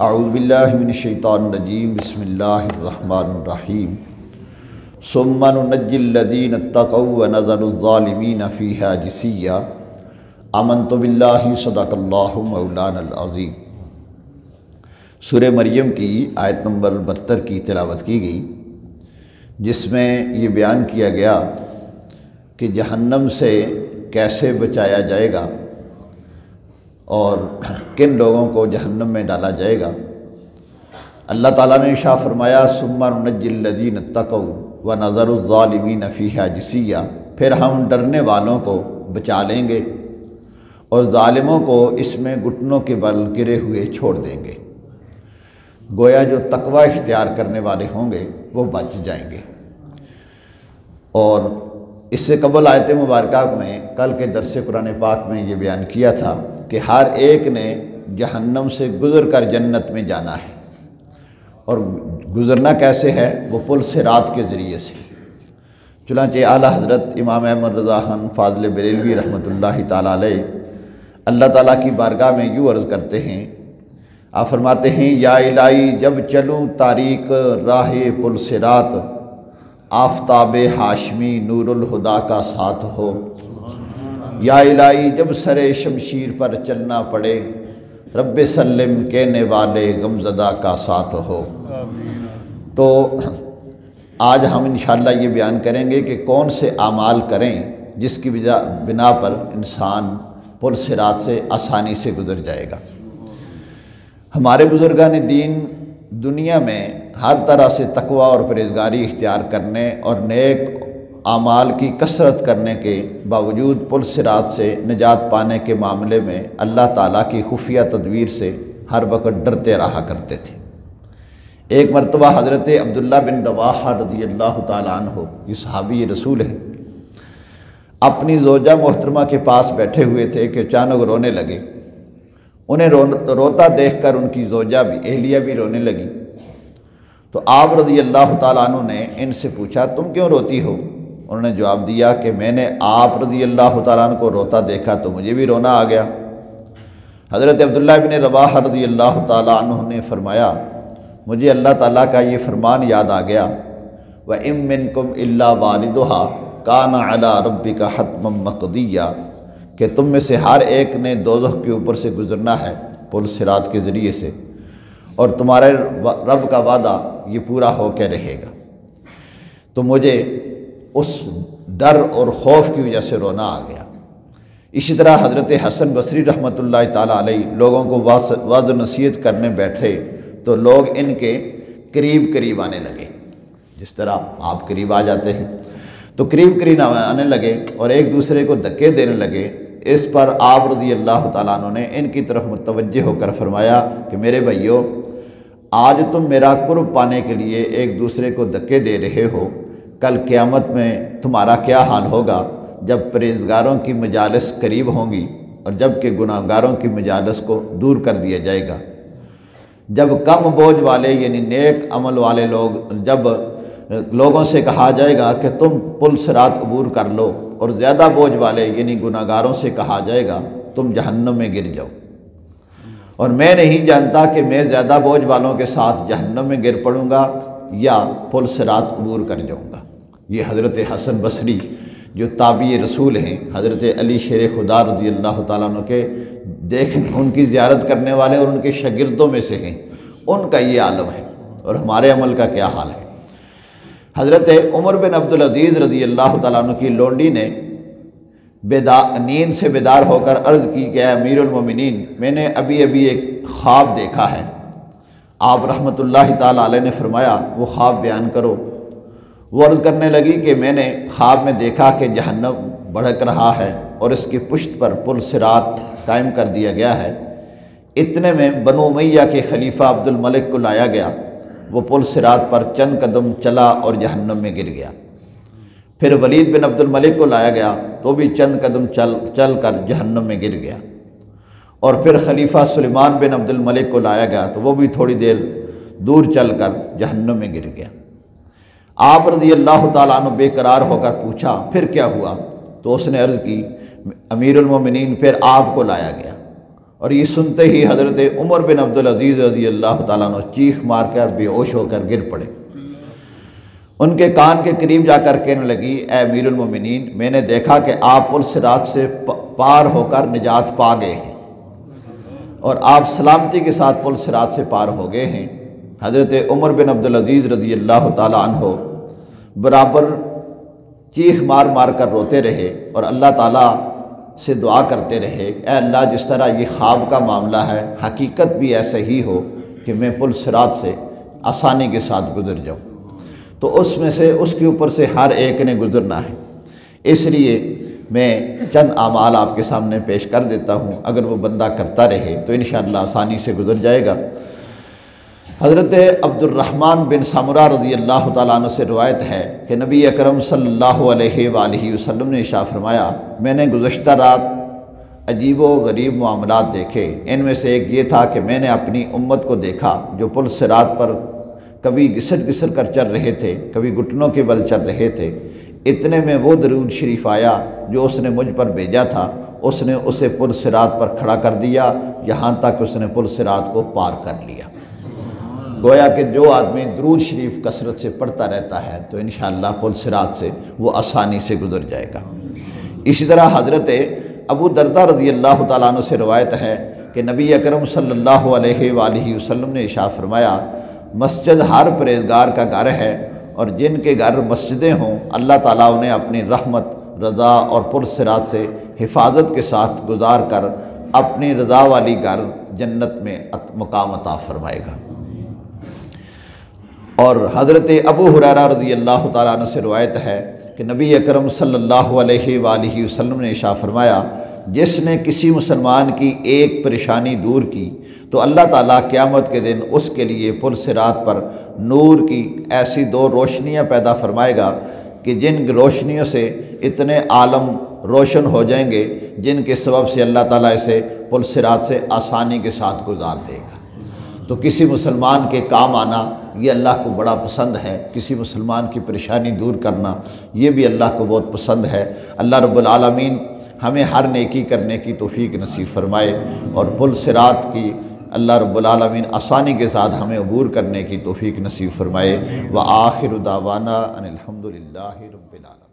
اعوذ باللہ من الشیطان الرجیم بسم اللہ الرحمن الرحیم ثم ننجی الذین اتقوا ونذر الظالمین فیہا جثیا آمنت باللہ صدق اللہ مولانا العظیم۔ سورہ مریم کی آیت نمبر 72 کی تلاوت کی گئی، جس میں یہ بیان کیا گیا کہ جہنم سے کیسے بچایا جائے گا اور کن لوگوں کو جہنم میں ڈالا جائے گا۔ اللہ تعالیٰ نے ارشاد فرمایا ثم ننجی الذین اتقوا ونذر الظالمین فیہا جثیا، پھر ہم ڈرنے والوں کو بچا لیں گے اور ظالموں کو اس میں گھٹنوں کے بل گرے ہوئے چھوڑ دیں گے۔ گویا جو تقوی اختیار کرنے والے ہوں گے وہ بچ جائیں گے۔ اور اس سے قبل آیت مبارکہ میں کل کے درس قرآن پاک میں یہ بیان کیا تھا کہ ہر ایک نے جہنم سے گزر کر جنت میں جانا ہے، اور گزرنا کیسے ہے؟ وہ پل صراط کے ذریعے سے۔ چنانچہ اعلیٰ حضرت امام احمد رضا خان فاضل بریلوی رحمۃ اللہ تعالیٰ علیہ اللہ تعالیٰ کی بارگاہ میں یوں عرض کرتے ہیں، آپ فرماتے ہیں یا الہی جب چلوں تاریک راہ پل صراط، آفتاب ہاشمی نور الہدا کا ساتھ ہو۔ یا الہی جب سر شمشیر پر چلنا پڑے، رب سلم کہنے والے غمزدہ کا ساتھ ہو۔ تو آج ہم انشاءاللہ یہ بیان کریں گے کہ کون سے اعمال کریں جس کی بنا پر انسان پل صراط سے آسانی سے گزر جائے گا۔ ہمارے بزرگان دین دنیا میں ہر طرح سے تقوی اور پرہیزگاری اختیار کرنے اور نیک اعمال کی کثرت کرنے کے باوجود پل صراط سے نجات پانے کے معاملے میں اللہ تعالیٰ کی خفیہ تدبیر سے ہر وقت ڈرتے رہا کرتے تھے۔ ایک مرتبہ حضرت عبداللہ بن رواحہ رضی اللہ تعالیٰ عنہ، یہ صحابی رسول ہیں، اپنی زوجہ محترمہ کے پاس بیٹھے ہوئے تھے کہ اچانک رونے لگے۔ انہیں روتا دیکھ کر ان کی زوجہ بھی اہلیہ بھی رونے لگی، تو آپ رضی اللہ تعالیٰ عنہ نے ان سے پوچھا تم کیوں روتی ہو؟ انہوں نے جواب دیا کہ میں نے آپ رضی اللہ تعالیٰ عنہ کو روتا دیکھا تو مجھے بھی رونا آ گیا۔ حضرت عبداللہ بن رواحہ رضی اللہ تعالیٰ عنہ نے فرمایا مجھے اللہ تعالیٰ کا یہ فرمان یاد آ گیا وَإِن مِّنكُمْ إِلَّا وَارِدُهَا كَانَ عَلَىٰ رَبِّكَ حَتْمًا مَّقْضِيًّا، کہ تم میں سے ہر ایک نے دوزخ کے اوپر سے گزرنا ہے پل صراط کے ذریعے سے، اور تمہارے رب کا وعدہ یہ پورا ہو کے رہے گا۔ تو مجھے اس ڈر اور خوف کی وجہ سے رونا آ گیا۔ اسی طرح حضرت حسن بصری رحمۃ اللہ تعالیٰ علیہ لوگوں کو وعظ و نصیحت کرنے بیٹھے تو لوگ ان کے قریب آنے لگے، جس طرح آپ قریب آ جاتے ہیں، تو قریب آنے لگے اور ایک دوسرے کو دھکے دینے لگے۔ اس پر آپ رضی اللہ تعالیٰ عنہ نے ان کی طرف متوجہ ہو کر فرمایا کہ میرے بھائیو، آج تم میرا قرب پانے کے لیے ایک دوسرے کو دھکے دے رہے ہو، کل قیامت میں تمہارا کیا حال ہوگا جب پرہیزگاروں کی مجالس قریب ہوں گی اور جب کہ گناہگاروں کی مجالس کو دور کر دیا جائے گا۔ جب کم بوجھ والے یعنی نیک عمل والے جب لوگوں سے کہا جائے گا کہ تم پل صراط عبور کر لو، اور زیادہ بوجھ والے یعنی گناہگاروں سے کہا جائے گا تم جہنم میں گر جاؤ، اور میں نہیں جانتا کہ میں زیادہ بوجھ والوں کے ساتھ جہنم میں گر پڑوں گا یا پل صراط عبور کر جاؤں گا۔ یہ حضرت حسن بصری جو تابعی رسول ہیں، حضرت علی شیر خدا رضی اللہ تعالیٰ عنہ کے ان کی زیارت کرنے والے اور ان کے شاگردوں میں سے ہیں، ان کا یہ عالم ہے، اور ہمارے عمل کا کیا حال ہے۔ حضرت عمر بن عبدالعزیز رضی اللہ تعالیٰ عنہ کی لونڈی نے نیند سے بیدار ہو کر عرض کی کہ اے امیر المومنین، میں نے ابھی ایک خواب دیکھا ہے۔ آپ رحمۃ اللہ تعالیٰ علیہ نے فرمایا وہ خواب بیان کرو۔ وہ عرض کرنے لگی کہ میں نے خواب میں دیکھا کہ جہنم بھڑک رہا ہے اور اس کی پشت پر پل صراط قائم کر دیا گیا ہے۔ اتنے میں بنو امیہ کے خلیفہ عبد الملک کو لایا گیا، وہ پل صراط پر چند قدم چلا اور جہنم میں گر گیا۔ پھر ولید بن عبد الملک کو لایا گیا تو بھی چند قدم چل کر جہنم میں گر گیا، اور پھر خلیفہ سلیمان بن عبد الملک کو لایا گیا تو وہ بھی تھوڑی دیر دور چل کر جہنم میں گر گیا۔ آپ رضی اللہ تعالیٰ عنہ بے قرار ہو کر پوچھا پھر کیا ہوا؟ تو اس نے عرض کی امیر المومنین پھر آپ کو لایا گیا اور یہ سنتے ہی حضرت عمر بن عبدالعزیز رضی اللہ تعالیٰ عنہ چیخ مار کر بے ہوش ہو کر گر پڑے۔ ان کے کان کے قریب جا کر کہنے لگی، اے امیر المومنین، میں نے دیکھا کہ آپ پل صراط سے پار ہو کر نجات پا گئے ہیں اور آپ سلامتی کے ساتھ پل صراط سے پار ہو گئے ہیں۔ حضرت عمر بن عبدالعزیز رضی اللہ تعالیٰ عنہ برابر چیخ مار مار کر روتے رہے اور اللہ تعالیٰ سے دعا کرتے رہے، اے اللہ، جس طرح یہ خواب کا معاملہ ہے حقیقت بھی ایسا ہی ہو کہ میں پل صراط سے آسانی کے ساتھ گزر جاؤں۔ تو اس میں سے اس کے اوپر سے ہر ایک نے گزرنا ہے، اس لیے میں چند اعمال آپ کے سامنے پیش کر دیتا ہوں، اگر وہ بندہ کرتا رہے تو انشاءاللہ آسانی سے گزر جائے گا۔ حضرت عبد الرحمن بن سمرہ رضی اللہ تعالیٰ عنہ سے روایت ہے کہ نبی اکرم صلی اللہ علیہ وآلہ وسلم نے ارشاد فرمایا، میں نے گزشتہ رات عجیب و غریب معاملات دیکھے، ان میں سے ایک یہ تھا کہ میں نے اپنی امت کو دیکھا جو پل صراط پر کبھی گھسٹ گھسٹ کر چل رہے تھے، کبھی گھٹنوں کے بل چل رہے تھے۔ اتنے میں وہ درود شریف آیا جو اس نے مجھ پر بھیجا تھا، اس نے اسے پل صراط پر کھڑا کر دیا یہاں تک اس نے پل صراط کو پار کر لیا۔ گویا کہ جو آدمی درود شریف کثرت سے پڑھتا رہتا ہے تو انشاءاللہ پل صراط سے وہ آسانی سے گزر جائے گا۔ اسی طرح حضرت ابو دردہ رضی اللہ تعالیٰ عنہ سے روایت ہے کہ نبی اکرم صلی اللہ علیہ وآلہ وسلم نے ارشاد فرمایا، مسجد ہر پرہیزگار کا گھر ہے، اور جن کے گھر مسجدیں ہوں اللہ تعالیٰ انہیں اپنی رحمت، رضا اور پل صراط سے حفاظت کے ساتھ گزار کر اپنی رضا والی گھر جنت میں مقام عطا فرمائے گا۔ اور حضرت ابو ہریرہ رضی اللہ تعالیٰ عنہ سے روایت ہے کہ نبی اکرم صلی اللہ علیہ وآلہ وسلم نے ارشاد فرمایا، جس نے کسی مسلمان کی ایک پریشانی دور کی تو اللہ تعالیٰ قیامت کے دن اس کے لیے پل صراط پر نور کی ایسی دو روشنیاں پیدا فرمائے گا کہ جن روشنیوں سے اتنے عالم روشن ہو جائیں گے جن کے سبب سے اللہ تعالیٰ اسے پل صراط سے آسانی کے ساتھ گزار دے گا۔ تو کسی مسلمان کے کام آنا یہ اللہ کو بڑا پسند ہے، کسی مسلمان کی پریشانی دور کرنا یہ بھی اللہ کو بہت پسند ہے۔ اللہ رب العالمین ہمیں ہر نیکی کرنے کی توفیق نصیب فرمائے اور پل صراط کی اللہ رب العالمین آسانی کے ساتھ ہمیں عبور کرنے کی توفیق نصیب فرمائے۔ وآخر دعوانا ان الحمد للہ رب العالمین۔